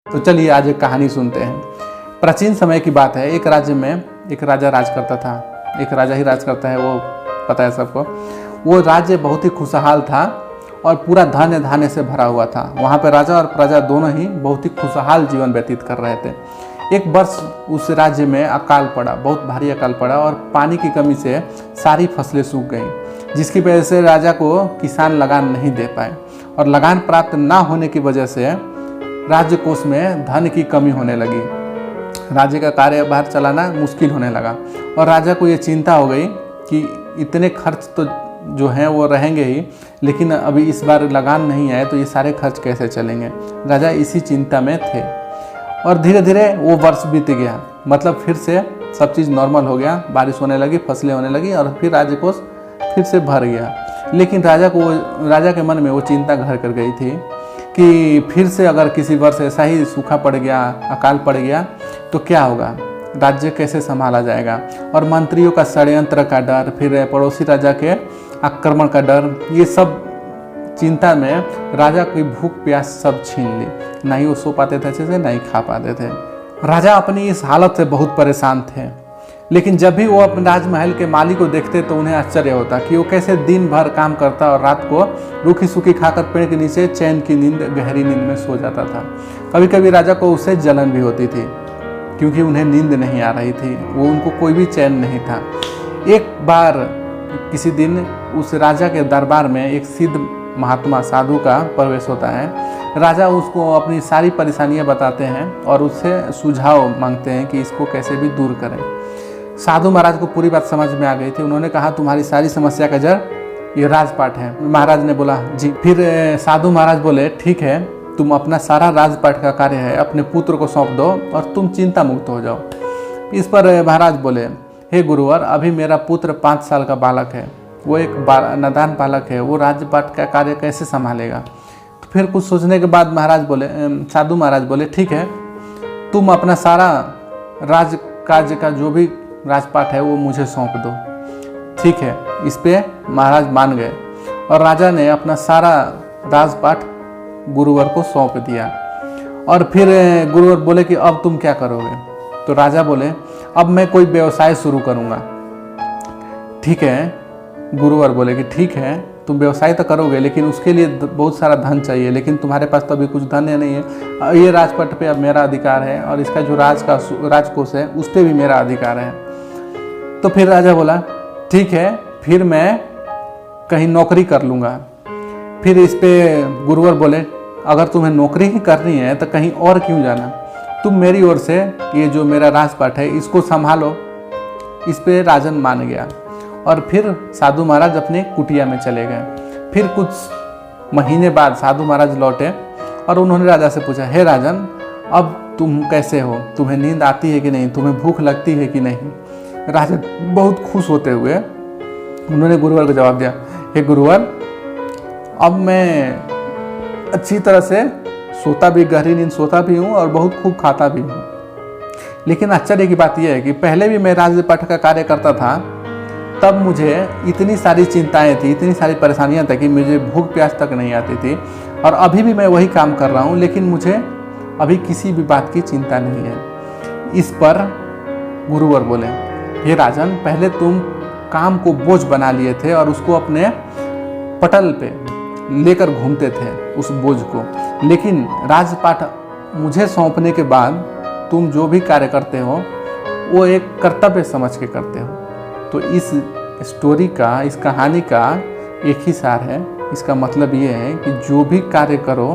तो चलिए आज एक कहानी सुनते हैं। प्राचीन समय की बात है। एक राज्य में एक राजा राज करता था। एक राजा ही राज करता है, वो पता है सबको। वो राज्य बहुत ही खुशहाल था और पूरा धन धान्य से भरा हुआ था। वहाँ पर राजा और प्रजा दोनों ही बहुत ही खुशहाल जीवन व्यतीत कर रहे थे। एक वर्ष उस राज्य में अकाल पड़ा, बहुत भारी अकाल पड़ा और पानी की कमी से सारी फसलें सूख गईं, जिसकी वजह से राजा को किसान लगान नहीं दे पाए और लगान प्राप्त ना होने की वजह से राज्य कोष में धन की कमी होने लगी। राज्य का कार्यभार चलाना मुश्किल होने लगा और राजा को ये चिंता हो गई कि इतने खर्च तो जो हैं वो रहेंगे ही, लेकिन अभी इस बार लगान नहीं आए तो ये सारे खर्च कैसे चलेंगे। राजा इसी चिंता में थे और धीरे धीरे वो वर्ष बीत गया। मतलब फिर से सब चीज़ नॉर्मल हो गया, बारिश होने लगी, फसलें होने लगी और फिर राज्य कोष फिर से भर गया। लेकिन राजा के मन में वो चिंता घर कर गई थी कि फिर से अगर किसी वर्ष ऐसा ही सूखा पड़ गया, अकाल पड़ गया तो क्या होगा, राज्य कैसे संभाला जाएगा। और मंत्रियों का षड्यंत्र का डर, फिर पड़ोसी राजा के आक्रमण का डर, ये सब चिंता में राजा की भूख प्यास सब छीन ली। ना ही वो सो पाते थे अच्छे से, ना ही खा पाते थे। राजा अपनी इस हालत से बहुत परेशान थे। लेकिन जब भी वो अपने राजमहल के मालिक को देखते तो उन्हें आश्चर्य होता कि वो कैसे दिन भर काम करता और रात को रूखी सूखी खाकर पेड़ के नीचे चैन की नींद, गहरी नींद में सो जाता था। कभी कभी राजा को उससे जलन भी होती थी क्योंकि उन्हें नींद नहीं आ रही थी, वो उनको कोई भी चैन नहीं था। एक बार किसी दिन उस राजा के दरबार में एक सिद्ध महात्मा साधु का प्रवेश होता है। राजा उसको अपनी सारी परेशानियां बताते हैं और उससे सुझाव मांगते हैं कि इसको कैसे भी दूर करें। साधु महाराज को पूरी बात समझ में आ गई थी। उन्होंने कहा तुम्हारी सारी समस्या का जड़ ये राजपाट है। महाराज ने बोला जी। फिर साधु महाराज बोले ठीक है, तुम अपना सारा राजपाट का कार्य है अपने पुत्र को सौंप दो और तुम चिंता मुक्त हो जाओ। इस पर महाराज बोले हे गुरुवर, अभी मेरा पुत्र 5 साल का बालक है, वो एक नादान बालक है, वो राजपाट का कार्य कैसे संभालेगा। तो फिर कुछ सोचने के बाद साधु महाराज बोले ठीक है, तुम अपना सारा राज कार्य का जो भी राजपाट है वो मुझे सौंप दो। ठीक है, इस पे महाराज मान गए और राजा ने अपना सारा राजपाट गुरुवर को सौंप दिया। और फिर गुरुवर बोले कि अब तुम क्या करोगे। तो राजा बोले अब मैं कोई व्यवसाय शुरू करूँगा। ठीक है, गुरुवर बोले कि ठीक है, तुम व्यवसाय तो करोगे लेकिन उसके लिए बहुत सारा धन चाहिए, लेकिन तुम्हारे पास तो अभी कुछ धन नहीं है। ये राजपट पे अब मेरा अधिकार है और इसका जो राजकोष है उस पर भी मेरा अधिकार है। तो फिर राजा बोला ठीक है, फिर मैं कहीं नौकरी कर लूँगा। फिर इस पे गुरुवर बोले अगर तुम्हें नौकरी ही करनी है तो कहीं और क्यों जाना, तुम मेरी ओर से ये जो मेरा राजपाट है इसको संभालो। इस पे राजन मान गया और फिर साधु महाराज अपने कुटिया में चले गए। फिर कुछ महीने बाद साधु महाराज लौटे और उन्होंने राजा से पूछा हे राजन, अब तुम कैसे हो, तुम्हें नींद आती है कि नहीं, तुम्हें भूख लगती है कि नहीं। राजा बहुत खुश होते हुए उन्होंने गुरुवर को जवाब दिया हे गुरुवर, अब मैं अच्छी तरह से सोता भी, गहरी नींद सोता भी हूँ और बहुत खूब खाता भी हूँ। लेकिन आश्चर्य की बात यह है कि पहले भी मैं राजपाट का कार्य करता था, तब मुझे इतनी सारी चिंताएं थी, इतनी सारी परेशानियां थी कि मुझे भूख प्यास तक नहीं आती थी। और अभी भी मैं वही काम कर रहा हूँ लेकिन मुझे अभी किसी भी बात की चिंता नहीं है। इस पर गुरुवर बोले हे राजन, पहले तुम काम को बोझ बना लिए थे और उसको अपने पटल पे लेकर घूमते थे उस बोझ को, लेकिन राजपाट मुझे सौंपने के बाद तुम जो भी कार्य करते हो वो एक कर्तव्य समझ के करते हो। तो इस स्टोरी का, इस कहानी का एक ही सार है। इसका मतलब ये है कि जो भी कार्य करो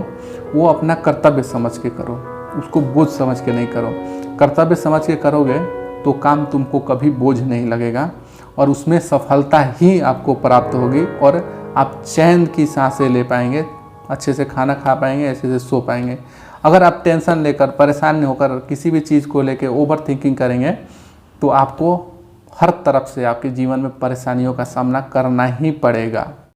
वो अपना कर्तव्य समझ के करो, उसको बोझ समझ के नहीं करो। कर्तव्य समझ के करोगे तो काम तुमको कभी बोझ नहीं लगेगा और उसमें सफलता ही आपको प्राप्त होगी और आप चैन की सांसें ले पाएंगे, अच्छे से खाना खा पाएंगे, अच्छे से सो पाएंगे। अगर आप टेंशन लेकर, परेशान होकर किसी भी चीज़ को लेकर ओवर थिंकिंग करेंगे तो आपको हर तरफ से आपके जीवन में परेशानियों का सामना करना ही पड़ेगा।